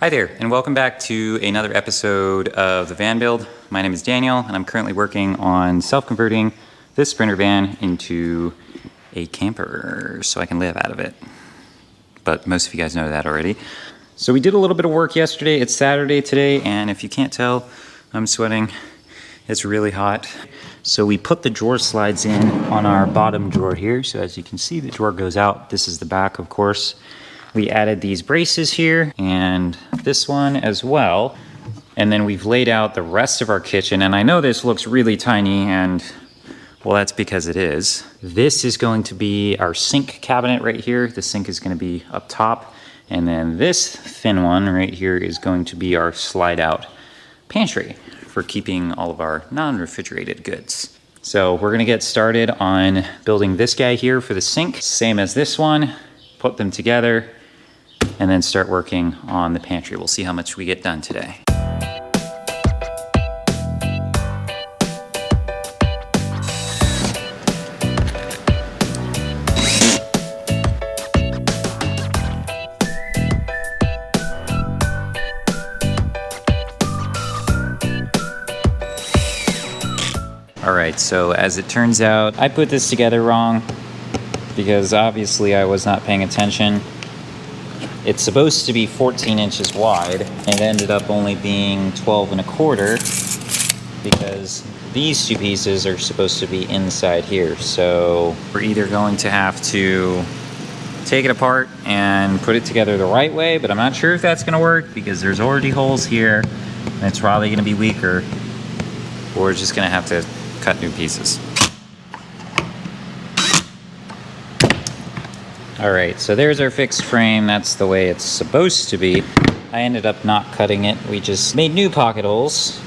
Hi there, and welcome back to another episode of the van build. My name is Daniel, and I'm currently working on self-converting this Sprinter van into a camper so I can live out of it. But most of you guys know that already. So we did a little bit of work yesterday. It's Saturday today, and if you can't tell, I'm sweating. It's really hot. So we put the drawer slides in on our bottom drawer here. So as you can see, the drawer goes out. This is the back, of course. We added these braces here and this one as well. And then we've laid out the rest of our kitchen. And I know this looks really tiny, and well, that's because it is. This is going to be our sink cabinet right here. The sink is going to be up top. And then this thin one right here is going to be our slide out pantry for keeping all of our non-refrigerated goods. So we're gonna get started on building this guy here for the sink, same as this one, put them together, and then start working on the pantry. We'll see how much we get done today. All right, so as it turns out, I put this together wrong because obviously I was not paying attention. It's supposed to be 14 inches wide, and it ended up only being 12 1/4 because these two pieces are supposed to be inside here. So we're either going to have to take it apart and put it together the right way, but I'm not sure if that's gonna work because there's already holes here and it's probably gonna be weaker, or we're just gonna have to cut new pieces. All right, so there's our fixed frame. That's the way it's supposed to be. I ended up not cutting it. We just made new pocket holes,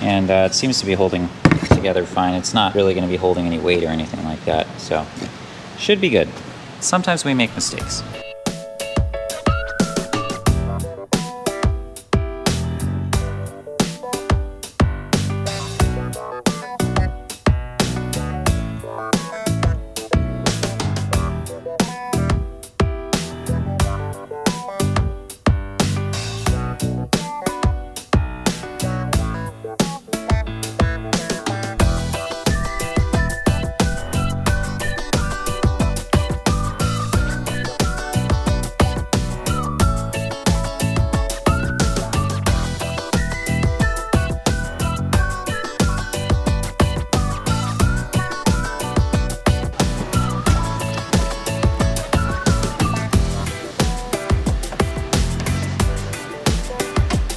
and it seems to be holding together fine. It's not really gonna be holding any weight or anything like that, so should be good. Sometimes we make mistakes.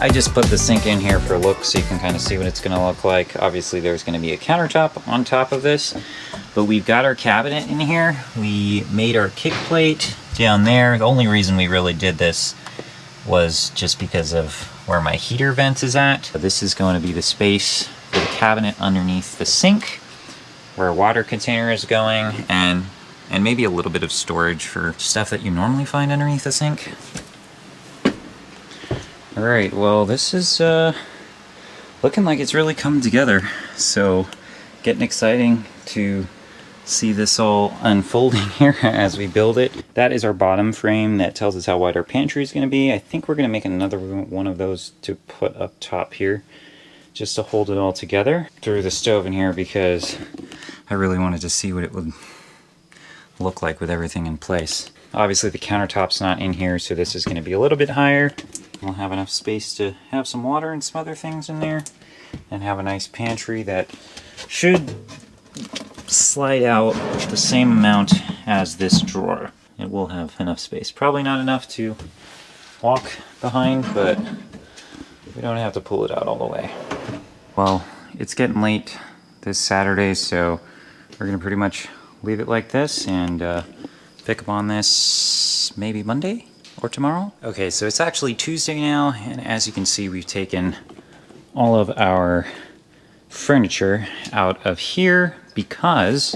I just put the sink in here for a look so you can kind of see what it's going to look like. Obviously there's going to be a countertop on top of this, but we've got our cabinet in here. We made our kick plate down there. The only reason we really did this was just because of where my heater vent is at. This is going to be the space for the cabinet underneath the sink, where a water container is going, and maybe a little bit of storage for stuff that you normally find underneath the sink. All right, well, this is looking like it's really come together. So getting exciting to see this all unfolding here as we build it. That is our bottom frame that tells us how wide our pantry is going to be. I think we're going to make another one of those to put up top here just to hold it all together. Threw the stove in here because I really wanted to see what it would look like with everything in place. Obviously the countertop's not in here, so this is going to be a little bit higher. We'll have enough space to have some water and some other things in there, and have a nice pantry that should slide out the same amount as this drawer. It will have enough space. Probably not enough to walk behind, but we don't have to pull it out all the way. Well, it's getting late this Saturday, so we're going to pretty much leave it like this and pick up on this maybe Monday or tomorrow. Okay, so it's actually Tuesday now, and as you can see, we've taken all of our furniture out of here because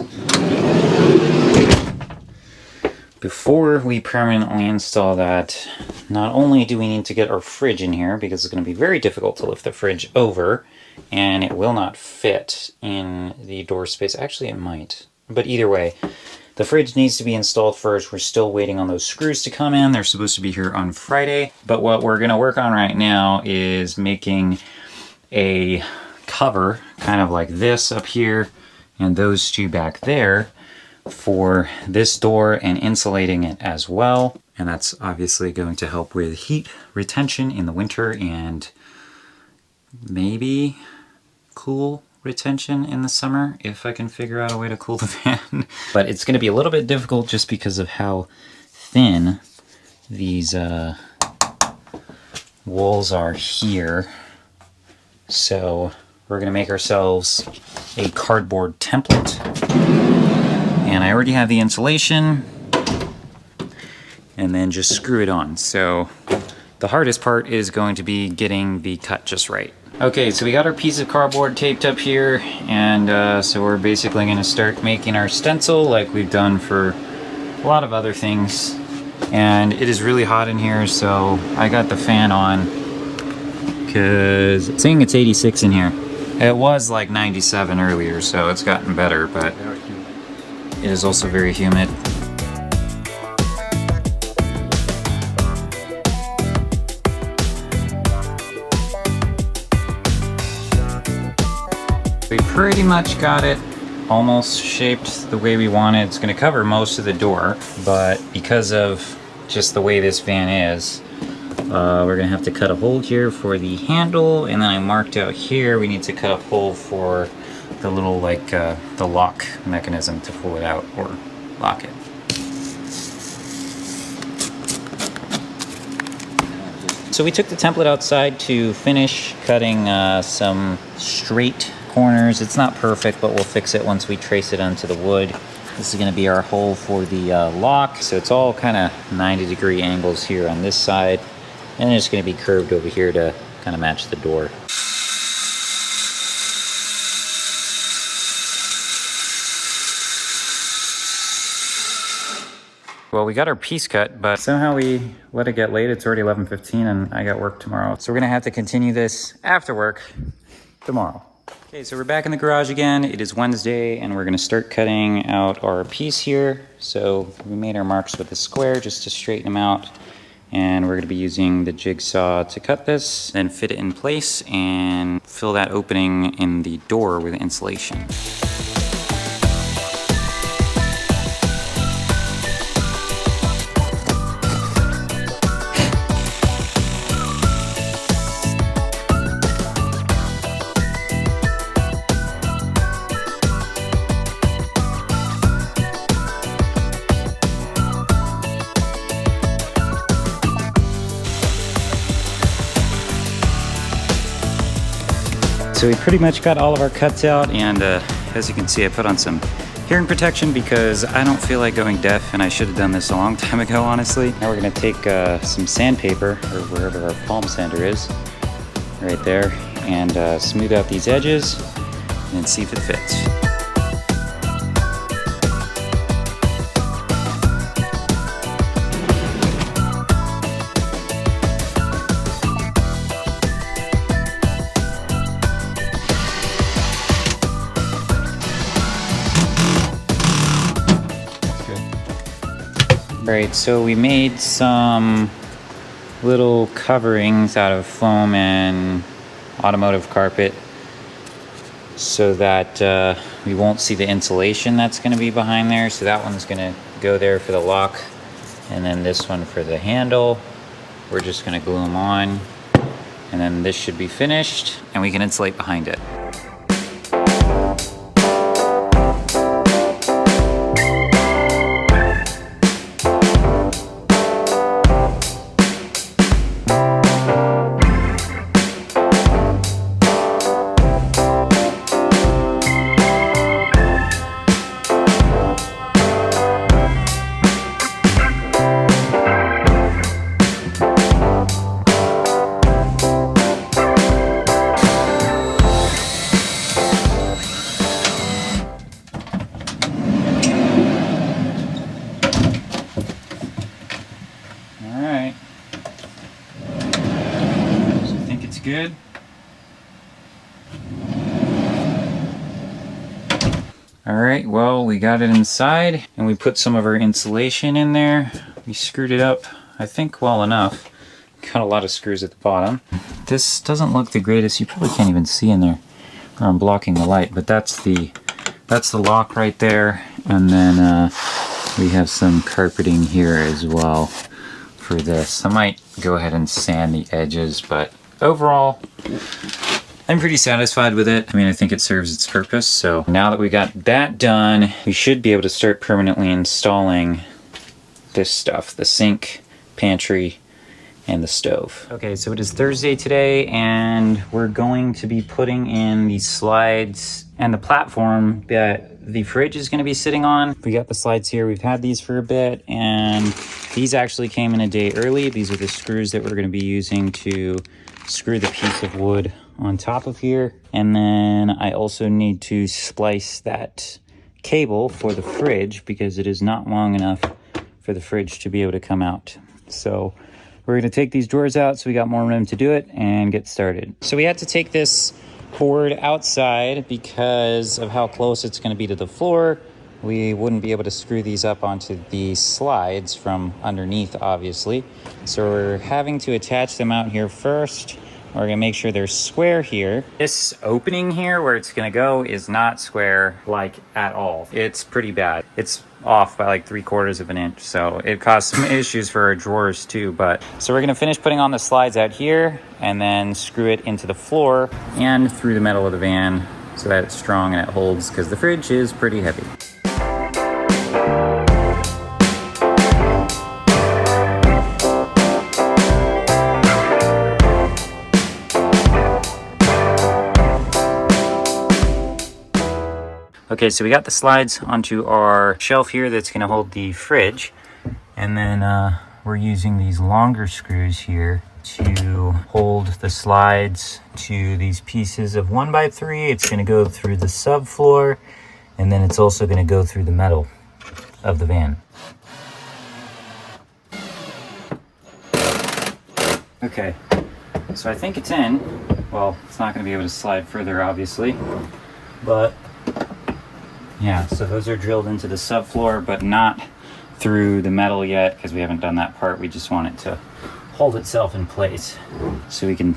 before we permanently install that, not only do we need to get our fridge in here because it's going to be very difficult to lift the fridge over and it will not fit in the door space. Actually, it might, but either way, The fridge needs to be installed first. We're still waiting on those screws to come in. They're supposed to be here on Friday. But what we're gonna work on right now is making a cover, kind of like this up here, and those two back there for this door, and insulating it as well. And that's obviously going to help with heat retention in the winter and maybe cool retention in the summer if I can figure out a way to cool the fan. But it's going to be a little bit difficult just because of how thin these walls are here. So we're going to make ourselves a cardboard template. And I already have the insulation, and then just screw it on. So the hardest part is going to be getting the cut just right. Okay, so we got our piece of cardboard taped up here, and so we're basically going to start making our stencil like we've done for a lot of other things. And it is really hot in here, so I got the fan on because it's saying it's 86 in here. It was like 97 earlier, so it's gotten better, but it is also very humid. We pretty much got it almost shaped the way we wanted. It's going to cover most of the door, but because of just the way this van is, we're going to have to cut a hole here for the handle, and then I marked out here we need to cut a hole for the little, like, the lock mechanism to pull it out or lock it. So we took the template outside to finish cutting some straight corners. It's not perfect, but we'll fix it once we trace it onto the wood. This is going to be our hole for the lock. So it's all kind of 90-degree angles here on this side, and it's going to be curved over here to kind of match the door. Well, we got our piece cut, but somehow we let it get late. It's already 11:15 and I got work tomorrow. So we're gonna have to continue this after work tomorrow. Okay, so we're back in the garage again. It is Wednesday and we're gonna start cutting out our piece here. So we made our marks with a square just to straighten them out. And we're gonna be using the jigsaw to cut this, then fit it in place and fill that opening in the door with insulation. So we pretty much got all of our cuts out, and as you can see, I put on some hearing protection because I don't feel like going deaf, and I should have done this a long time ago, honestly. Now we're gonna take some sandpaper, or wherever our palm sander is, right there, and smooth out these edges and see if it fits. Right, so we made some little coverings out of foam and automotive carpet so that we won't see the insulation that's going to be behind there. So that one's going to go there for the lock, and then this one for the handle. We're just going to glue them on, and then this should be finished and we can insulate behind it. Good. All right, well, we got it inside and we put some of our insulation in there. We screwed it up, I think, well enough. Got a lot of screws at the bottom. This doesn't look the greatest. You probably can't even see in there, or I'm blocking the light, but that's the lock right there. And then we have some carpeting here as well for this. I might go ahead and sand the edges, but overall, I'm pretty satisfied with it. I mean, I think it serves its purpose. So now that we got that done, we should be able to start permanently installing this stuff, the sink, pantry, and the stove. Okay, so it is Thursday today, and we're going to be putting in the slides and the platform that the fridge is going to be sitting on. We got the slides here. We've had these for a bit, and these actually came in a day early. These are the screws that we're going to be using to screw the piece of wood on top of here. And then I also need to splice that cable for the fridge because it is not long enough for the fridge to be able to come out. So we're going to take these drawers out so we got more room to do it and get started. So we had to take this board outside because of how close it's going to be to the floor. We wouldn't be able to screw these up onto the slides from underneath, obviously. So we're having to attach them out here first. We're gonna make sure they're square here. This opening here where it's gonna go is not square, like, at all. It's pretty bad. It's off by like 3/4 of an inch, so it caused some issues for our drawers too. But so we're gonna finish putting on the slides out here and then screw it into the floor and through the metal of the van so that it's strong and it holds, because the fridge is pretty heavy. Okay, so we got the slides onto our shelf here that's going to hold the fridge, and then we're using these longer screws here to hold the slides to these pieces of 1x3. It's going to go through the subfloor, and then it's also going to go through the metal of the van. Okay, so I think it's in. Well, it's not going to be able to slide further, obviously, but yeah, so those are drilled into the subfloor, but not through the metal yet because we haven't done that part. We just want it to hold itself in place so we can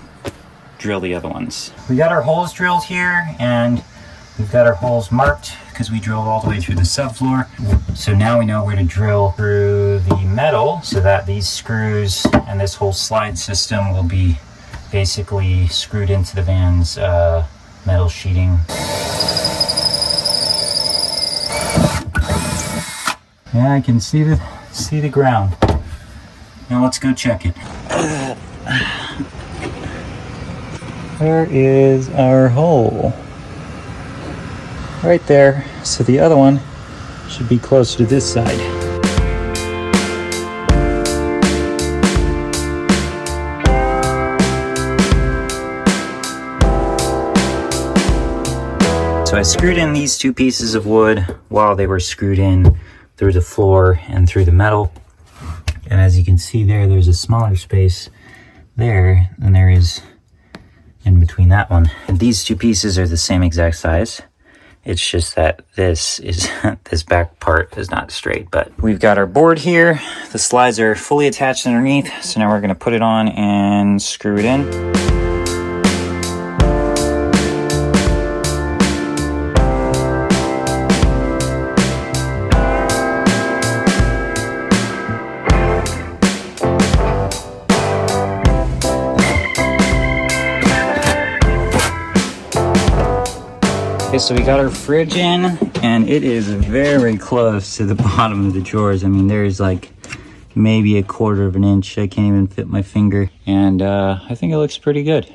drill the other ones. We got our holes drilled here, and we've got our holes marked because we drilled all the way through the subfloor. So now we know where to drill through the metal so that these screws and this whole slide system will be basically screwed into the van's metal sheeting. Yeah, I can see the ground. Now let's go check it. Where is our hole? Right there. So the other one should be closer to this side. So I screwed in these two pieces of wood while they were screwed in through the floor and through the metal. And as you can see there's a smaller space there than there is in between that one. And these two pieces are the same exact size. It's just that this back part is not straight. But we've got our board here. The slides are fully attached underneath. So now we're gonna put it on and screw it in. Okay, so we got our fridge in, and it is very close to the bottom of the drawers. I mean, there's like maybe 1/4 of an inch. I can't even fit my finger. And I think it looks pretty good.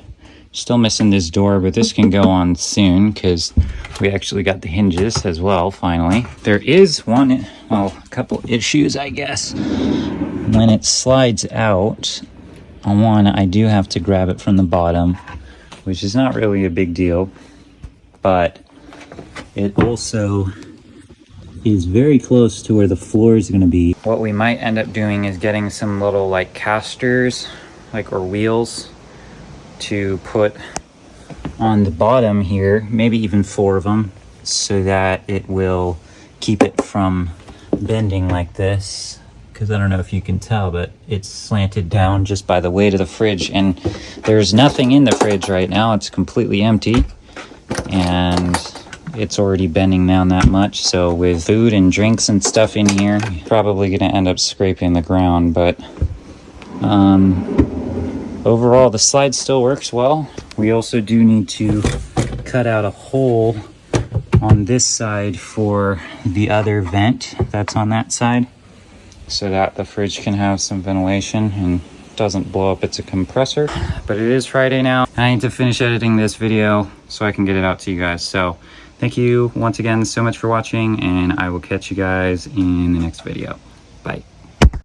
Still missing this door, but this can go on soon because we actually got the hinges as well, finally. There is a couple issues, I guess. When it slides out, on one, I do have to grab it from the bottom, which is not really a big deal, but it also is very close to where the floor is going to be. What we might end up doing is getting some little like casters, or wheels, to put on the bottom here, maybe even 4 of them, so that it will keep it from bending like this. Because I don't know if you can tell, but it's slanted down just by the weight of the fridge, and there's nothing in the fridge right now. It's completely empty, and it's already bending down that much. So with food and drinks and stuff in here, probably gonna end up scraping the ground, but overall the slide still works well. We also do need to cut out a hole on this side for the other vent that's on that side, so that the fridge can have some ventilation and doesn't blow up its compressor. But it is Friday now. I need to finish editing this video so I can get it out to you guys. So thank you once again so much for watching, and I will catch you guys in the next video. Bye.